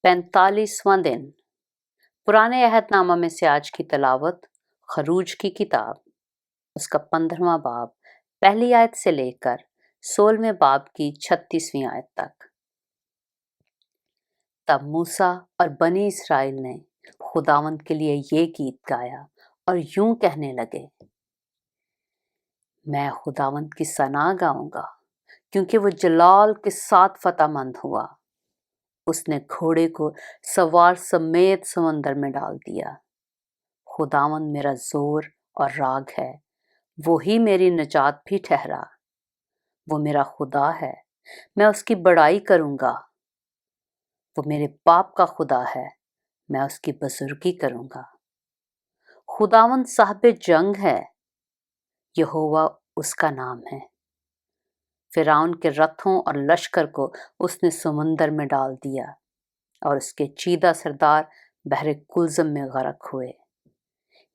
45वां दिन। पुराने अहदनामा में से आज की तलावत खरूज की किताब, उसका 15वां बाब, पहली आयत से लेकर 16वें बाब की 36वीं आयत तक। तब मूसा और बनी इसराइल ने खुदावंद के लिए ये गीत गाया और यूं कहने लगे, मैं खुदावंद की सना गाऊंगा क्योंकि वो जलाल के साथ फतहमंद हुआ। उसने घोड़े को सवार समेत समंदर में डाल दिया। खुदावंद मेरा जोर और राग है, वो ही मेरी निजात भी ठहरा। वो मेरा खुदा है, मैं उसकी बड़ाई करूंगा। वो मेरे बाप का खुदा है, मैं उसकी बुजुर्गी करूंगा। खुदावंद साहब जंग है, यहोवा उसका नाम है। फिरौन के रथों और लश्कर को उसने समुंदर में डाल दिया और उसके चीदा सरदार बहरे कुलज़म में गरक हुए।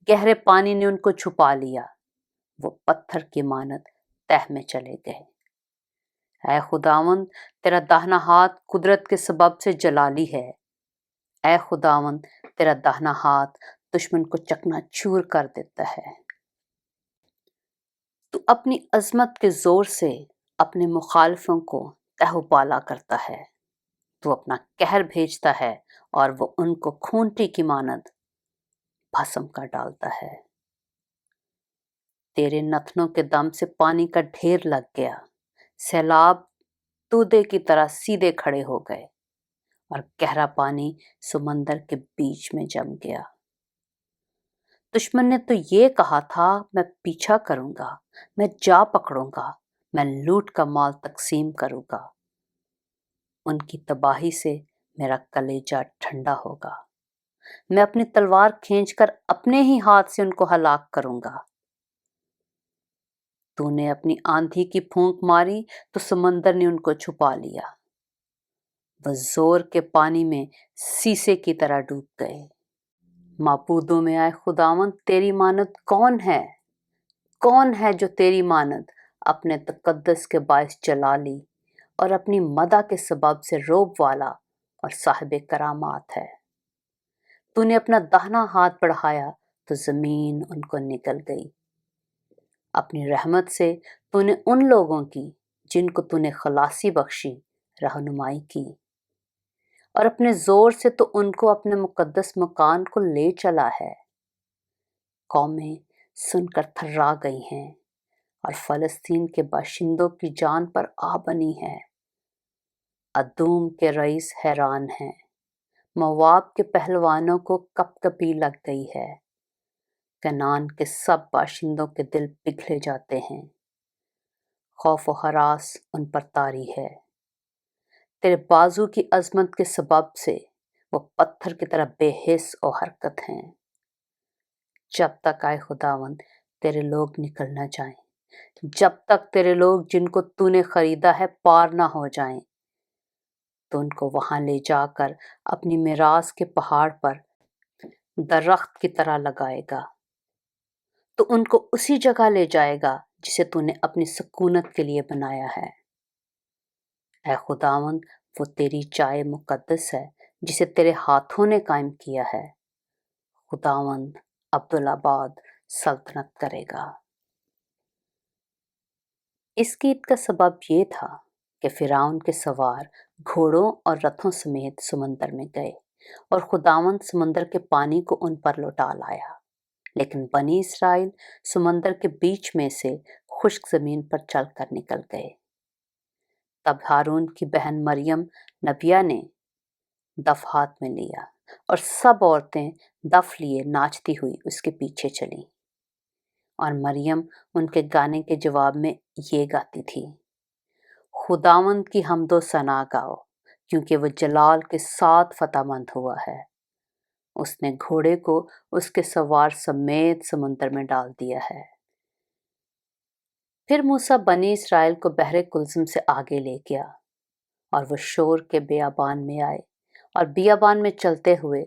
गहरे पानी ने उनको छुपा लिया, वो पत्थर की मानद तह में चले गए। ऐ खुदावंद, तेरा दाहिना हाथ कुदरत के सबब से जलाली है। ऐ खुदावंद, तेरा दाहिना हाथ दुश्मन को चकनाचूर कर देता है। तू अपनी अजमत के जोर से अपने मुखालिफों को तहबाला करता है। तू अपना कहर भेजता है और वो उनको खूंटी की मानद भस्म कर डालता है। तेरे नथनों के दम से पानी का ढेर लग गया, सैलाब तूदे की तरह सीधे खड़े हो गए और गहरा पानी समंदर के बीच में जम गया। दुश्मन ने तो ये कहा था, मैं पीछा करूंगा, मैं जा पकड़ूंगा, मैं लूट का माल तकसीम करूंगा। उनकी तबाही से मेरा कलेजा ठंडा होगा। मैं अपनी तलवार खींचकर अपने ही हाथ से उनको हलाक करूंगा। तूने अपनी आंधी की फूंक मारी तो समंदर ने उनको छुपा लिया। वह जोर के पानी में शीशे की तरह डूब गए। माबूदों में आए खुदावंद, तेरी मानद कौन है? कौन है जो तेरी मानद अपने तकद्दस के बायस जला ली और अपनी मदा के सबब से रोब वाला और साहिब करामात है। तूने अपना दाहिना हाथ बढ़ाया तो जमीन उनको निकल गई। अपनी रहमत से तूने उन लोगों की जिनको तूने खलासी बख्शी रहनुमाई की, और अपने जोर से तो उनको अपने मुकद्दस मकान को ले चला है। कौमें सुनकर थर्रा गई हैं और फलस्तीन के बाशिंदों की जान पर आ बनी है। अदूम के रईस हैरान हैं, मवाब के पहलवानों को कपकपी लग गई है। कनान के सब बाशिंदों के दिल पिघले जाते हैं, खौफ व हरास उन पर तारी है। तेरे बाजू की अजमत के सबब से वो पत्थर की तरह बेहिस और हरकत हैं। जब तक आए खुदावंद तेरे लोग निकल न जाएं, जब तक तेरे लोग जिनको तूने खरीदा है पार ना हो जाएं, तो उनको वहां ले जाकर अपनी मिरास के पहाड़ पर दरख्त की तरह लगाएगा। तो उनको उसी जगह ले जाएगा जिसे तूने अपनी सुकूनत के लिए बनाया है। ऐ खुदावंद, वो तेरी चाय मुकद्दस है जिसे तेरे हाथों ने कायम किया है। खुदावंद अब्दुल्लाबाद सल्तनत करेगा। इस गीत का सबब ये था कि फिरौन के सवार घोड़ों और रथों समेत समंदर में गए और खुदावंद समंदर के पानी को उन पर लौटा लाया। लेकिन बनी इसराइल समंदर के बीच में से खुश्क जमीन पर चलकर निकल गए। तब हारून की बहन मरियम नबिया ने दफ हाथ में लिया और सब औरतें दफ लिए नाचती हुई उसके पीछे चली। और मरियम उनके गाने के जवाब में ये गाती थी, खुदावंद की हमदो सना गाओ क्योंकि वो जलाल के साथ फतहमंद हुआ है। उसने घोड़े को उसके सवार समेत समुंदर में डाल दिया है। फिर मूसा बनी इसराइल को बहरे कुलज़म से आगे ले गया और वो शोर के बियाबान में आए और बियाबान में चलते हुए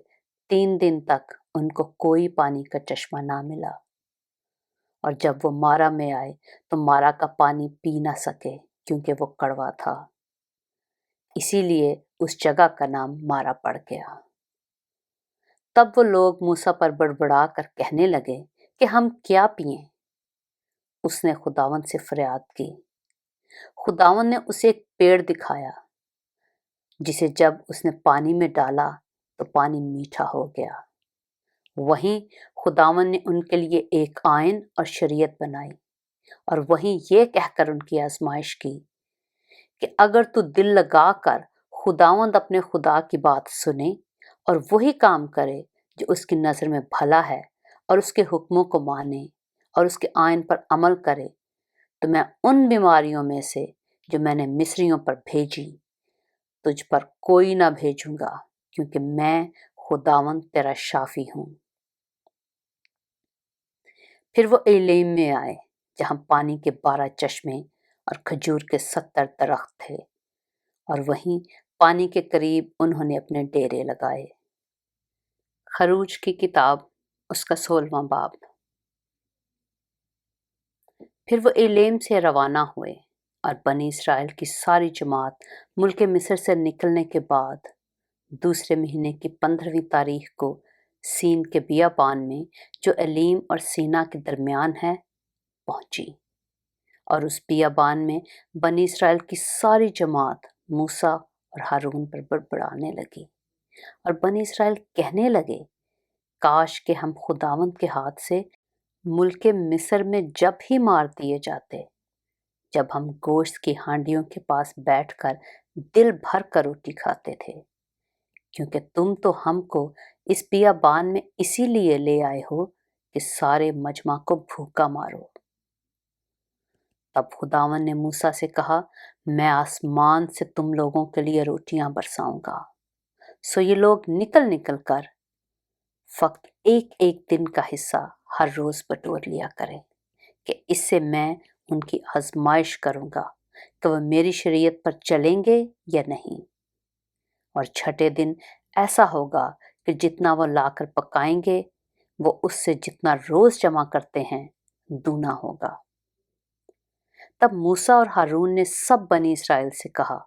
3 दिन तक उनको कोई पानी का चश्मा ना मिला। और जब वो मारा में आए तो मारा का पानी पी ना सके क्योंकि वो कड़वा था। اسی لیے اس جگہ کا نام مارا پڑ گیا۔ تب وہ لوگ موسیٰ پر بڑبڑا کر کہنے لگے کہ ہم کیا پئیں؟ اس نے خداوند سے فریاد کی۔ خداوند نے اسے ایک پیڑ دکھایا جسے جب اس نے پانی میں ڈالا تو پانی میٹھا ہو گیا۔ وہیں خداوند نے ان کے لیے ایک آئین اور شریعت بنائی، اور وہیں یہ کہہ کر ان کی آزمائش کی کہ اگر تو دل لگا کر خداوند اپنے خدا کی بات سنے اور وہی کام کرے جو اس کی نظر میں بھلا ہے، اور اس کے حکموں کو مانے اور اس کے آئین پر عمل کرے، تو میں ان بیماریوں میں سے جو میں نے مصریوں پر بھیجی تجھ پر کوئی نہ بھیجوں گا، کیونکہ میں خداوند تیرا شافی ہوں۔ پھر وہ ایلیم میں آئے جہاں پانی کے 12 چشمے اور کھجور کے 70 درخت تھے، اور وہیں پانی کے قریب انہوں نے اپنے ڈیرے لگائے۔ خروج کی کتاب اس کا 16واں باب۔ پھر وہ ایلیم سے روانہ ہوئے، اور بنی اسرائیل کی ساری جماعت ملک مصر سے نکلنے کے بعد دوسرے مہینے کی 15ویں تاریخ کو سین کے بیابان میں جو ایلیم اور سینا کے درمیان ہے پہنچی، اور اس بیابان میں بنی اسرائیل کی ساری جماعت موسیٰ اور ہارون پر بڑبڑانے لگی، اور بنی اسرائیل کہنے لگے کاش کہ ہم خداوند کے ہاتھ سے ملک مصر میں جب ہی مار دیے جاتے، جب ہم گوشت کی ہانڈیوں کے پاس بیٹھ کر دل بھر کر روٹی کھاتے تھے، کیونکہ تم تو ہم کو اس بیابان میں اسی لیے لے آئے ہو کہ سارے مجمع کو بھوکا مارو۔ تب خداوند نے موسیٰ سے کہا، میں آسمان سے تم لوگوں کے لیے روٹیاں برساؤں گا، سو یہ لوگ نکل نکل کر فقط ایک ایک دن کا حصہ ہر روز بٹور لیا کریں، کہ اس سے میں ان کی آزمائش کروں گا کہ وہ میری شریعت پر چلیں گے یا نہیں۔ اور چھٹے دن ایسا ہوگا کہ جتنا وہ لا کر پکائیں گے وہ اس سے جتنا روز جمع کرتے ہیں دونا ہوگا۔ تب موسیٰ اور ہارون نے سب بنی اسرائیل سے کہا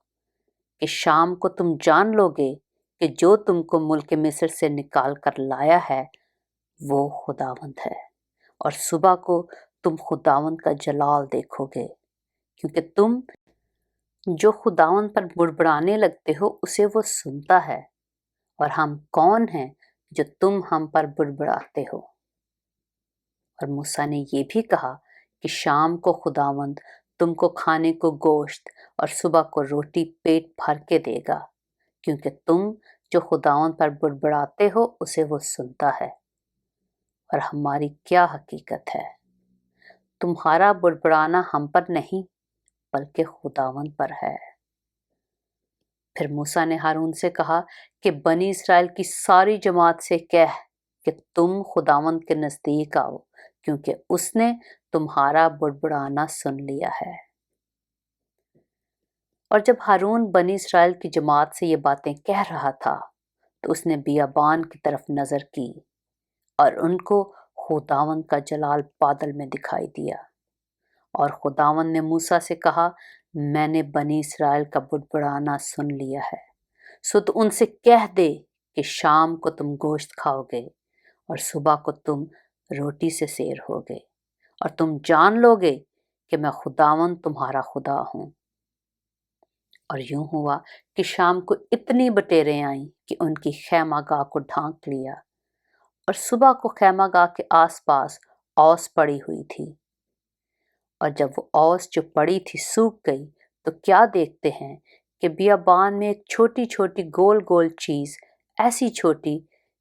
کہ شام کو تم جان لو گے کہ جو تم کو ملک مصر سے نکال کر لایا ہے وہ خداوند ہے، اور صبح کو تم خداوند کا جلال دیکھو گے، کیونکہ تم جو خداوند پر بڑبڑانے لگتے ہو اسے وہ سنتا ہے، اور ہم کون ہیں جو تم ہم پر بڑبڑاتے ہو۔ اور موسیٰ نے یہ بھی کہا کہ شام کو خداوند تم کو کھانے کو گوشت اور صبح کو روٹی پیٹ بھر کے دے گا، کیونکہ تم جو خداوند پر بڑبڑاتے ہو اسے وہ سنتا ہے۔ اور ہماری کیا حقیقت ہے؟ تمہارا بڑبڑانا ہم پر نہیں بلکہ خداوند پر ہے۔ پھر موسیٰ نے ہارون سے کہا کہ بنی اسرائیل کی ساری جماعت سے کہہ کہ تم خداوند کے نزدیک آؤ، کیونکہ اس نے تمہارا بڑبڑانا سن لیا ہے۔ اور جب ہارون بنی اسرائیل کی جماعت سے یہ باتیں کہہ رہا تھا تو اس نے بیابان کی طرف نظر کی، اور ان کو خداوند کا جلال بادل میں دکھائی دیا۔ اور خداوند نے موسیٰ سے کہا، میں نے بنی اسرائیل کا بڑبڑانا سن لیا ہے، سو تو ان سے کہہ دے کہ شام کو تم گوشت کھاؤ گے اور صبح کو تم روٹی سے سیر ہوگے، اور تم جان لو گے کہ میں خداوند تمہارا خدا ہوں۔ اور یوں ہوا کہ شام کو اتنی بٹیریں آئیں کہ ان کی خیمہ گاہ کو ڈھانک لیا، اور صبح کو خیمہ گاہ کے آس پاس اوس پڑی ہوئی تھی۔ اور جب وہ اوس جو پڑی تھی سوکھ گئی تو کیا دیکھتے ہیں کہ بیابان میں ایک چھوٹی چھوٹی گول گول چیز، ایسی چھوٹی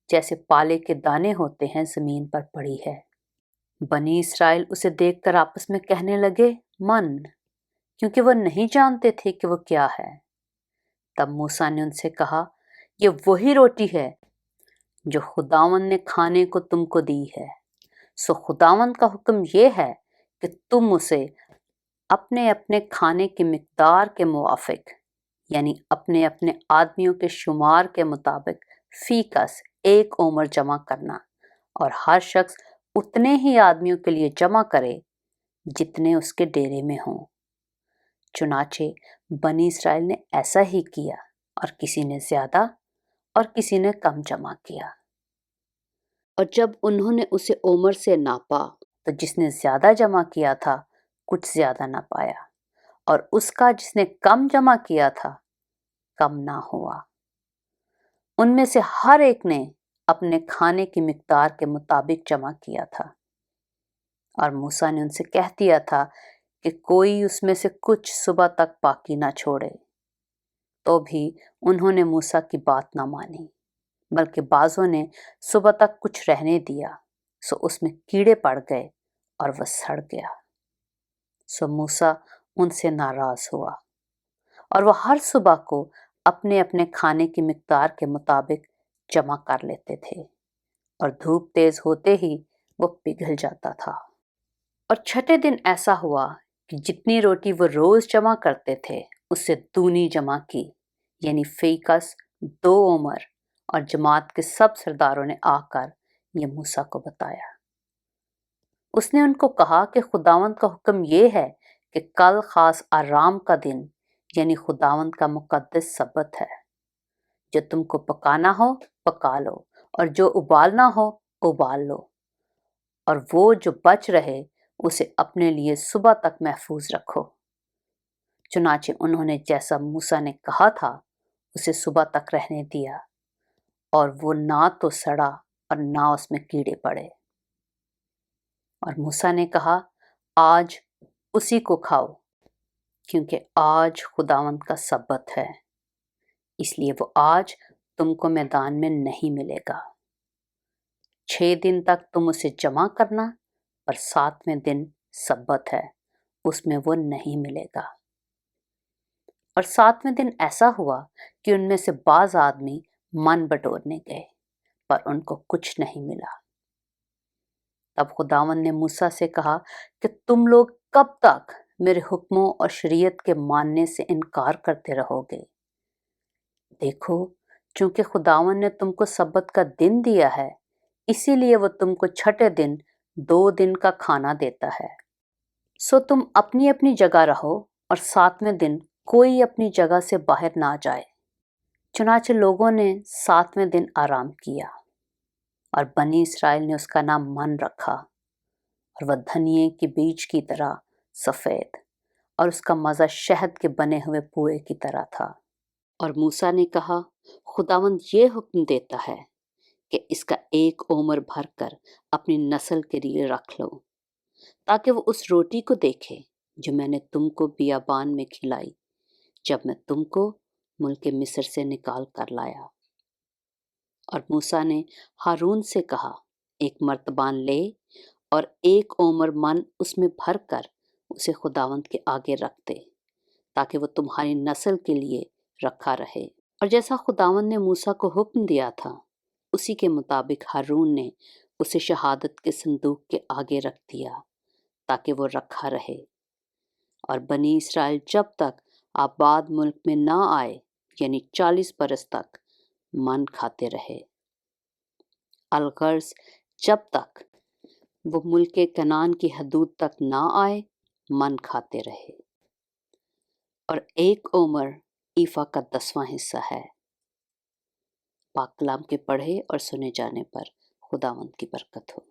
جیسے پالے کے دانے ہوتے ہیں، زمین پر پڑی ہے۔ بنی اسرائیل اسے دیکھ کر آپس میں کہنے لگے من، کیونکہ وہ نہیں جانتے تھے کہ وہ کیا ہے۔ تب موسیٰ نے ان سے کہا، یہ وہی روٹی ہے جو خداوند نے کھانے کو تم کو دی ہے، سو خداوند کا حکم یہ ہے کہ تم اسے اپنے اپنے کھانے کی مقدار کے موافق، یعنی اپنے اپنے آدمیوں کے شمار کے مطابق فی کس 1 اومر جمع کرنا، اور ہر شخص اتنے ہی آدمیوں کے لیے جمع کرے جتنے اس کے ڈیرے میں ہوں۔ चुनाचे बनी इसराइल ने ऐसा ही किया और किसी ने ज्यादा और किसी ने कम जमा किया। और जब उन्होंने उसे ओमर से नापा तो जिसने ज्यादा जमा किया था कुछ ज्यादा ना पाया, और उसका जिसने कम जमा किया था कम ना हुआ। उनमें से हर एक ने अपने खाने की मिकदार के मुताबिक जमा किया था। और मूसा ने उनसे कह दिया था कि कोई उसमें से कुछ सुबह तक बाकी ना छोड़े। तो भी उन्होंने मूसा की बात ना मानी, बल्कि बाजों ने सुबह तक कुछ रहने दिया, सो उसमें कीड़े पड़ गए और वह सड़ गया। सो मूसा उनसे नाराज हुआ और वह हर सुबह को अपने अपने खाने की मिकदार के मुताबिक जमा कर लेते थे, और धूप तेज होते ही वो पिघल जाता था। और छठे दिन ऐसा हुआ कि जितनी रोटी वो रोज जमा करते थे उससे दूनी जमा की, यानी फेकस 2 ओमर। और जमात के सब सरदारों ने आकर ये मूसा को बताया। उसने उनको कहा कि खुदावंद का हुक्म ये है कि कल खास आराम का दिन, यानी खुदावंद का मुकद्दस सब्बत है। जो तुमको पकाना हो पका लो, और जो उबालना हो उबाल लो, और वो जो बच रहे उसे अपने लिए सुबह तक महफूज रखो। चुनाचे उन्होंने जैसा मूसा ने कहा था उसे सुबह तक रहने दिया, और वो ना तो सड़ा और ना उसमें कीड़े पड़े। और मूसा ने कहा, आज उसी को खाओ, क्योंकि आज खुदावंद का सब्बत है, इसलिए वो आज तुमको मैदान में नहीं मिलेगा। 6 दिन तक तुम उसे जमा करना, पर 7वें दिन सब्बत है, उसमें वो नहीं मिलेगा। और 7वें दिन ऐसा हुआ कि उनमें से बाज आदमी मन बटोरने गए, पर उनको कुछ नहीं मिला। तब खुदावंद ने मूसा से कहा कि तुम लोग कब तक मेरे हुक्मों और शरीयत के मानने से इनकार करते रहोगे? देखो, चूंकि खुदावंद ने तुमको सब्बत का दिन दिया है, इसीलिए वो तुमको छठे दिन 2 दिन का खाना देता है। सो तुम अपनी अपनी जगह रहो, और 7वें दिन कोई अपनी जगह से बाहर ना जाए। चुनाचे लोगों ने 7वें दिन आराम किया, और बनी इसराइल ने उसका नाम मन रखा, और वह धनिये के बीज की तरह सफ़ेद, और उसका मज़ा शहद के बने हुए पुए की तरह था। और मूसा ने कहा, खुदावंद ये हुक्म देता है कि इसका 1 ओमर भर कर अपनी नस्ल के लिए रख लो, ताकि वो उस रोटी को देखे जो मैंने तुमको बियाबान में खिलाई, जब मैं तुमको मुल्क मिस्र से निकाल कर लाया। और मूसा ने हारून से कहा, एक मर्तबान ले और 1 ओमर मन उसमें भर कर उसे खुदावंद के आगे रख दे, ताकि वो तुम्हारी नस्ल के लिए रखा रहे। और जैसा खुदावंद ने मूसा को हुक्म दिया था, उसी के मुताबिक हारून ने उसे शहादत के संदूक के आगे रख दिया, ताकि वो रखा रहे। और बनी इसराइल जब तक आबाद मुल्क में ना आए, यानी 40 बरस तक मन खाते रहे, अलगर्ज जब तक वो मुल्क कनान की हदूद तक ना आए, मन खाते रहे। और 1 ओमर ईफा का 10वां हिस्सा है। पाक कलाम के पढ़े और सुने जाने पर खुदावंद की बरकत हो।